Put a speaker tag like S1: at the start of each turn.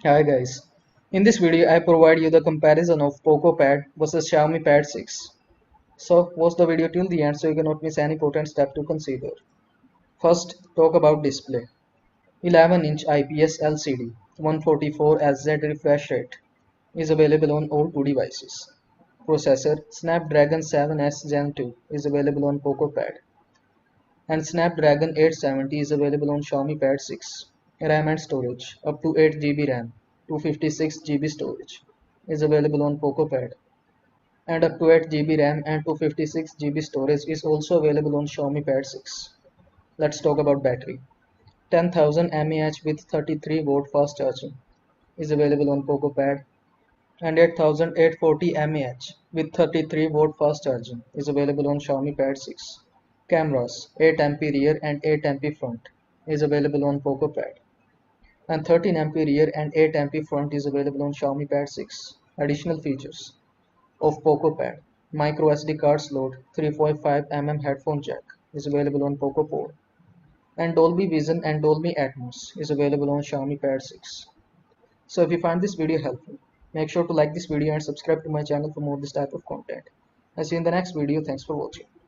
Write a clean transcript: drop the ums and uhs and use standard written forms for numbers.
S1: Hi guys, in this video I provide you the comparison of Poco Pad versus Xiaomi Pad 6. So watch the video till the end so you cannot miss any important step to consider. First, talk about display. 11-inch IPS LCD, 144 Hz refresh rate is available on all two devices. Processor Snapdragon 7S Gen 2 is available on Poco Pad and Snapdragon 870 is available on Xiaomi Pad 6. RAM and storage up to 8 GB RAM, 256 GB storage is available on Poco Pad and up to 8 GB RAM and 256 GB storage is also available on Xiaomi Pad 6. Let's talk about battery. 10,000 mAh with 33-volt fast charging is available on Poco Pad and 8,840 mAh with 33-volt fast charging is available on Xiaomi Pad 6. Cameras 8MP rear and 8MP front is available on Poco Pad and 13MP rear and 8MP front is available on Xiaomi Pad 6. Additional features of Poco Pad: micro SD card slot, 3.5 mm headphone jack is available on Poco Pod, and Dolby Vision and Dolby Atmos is available on Xiaomi Pad 6. So if you find this video helpful, make sure to like this video and subscribe to my channel for more this type of content. I'll see you in the next video. Thanks for watching.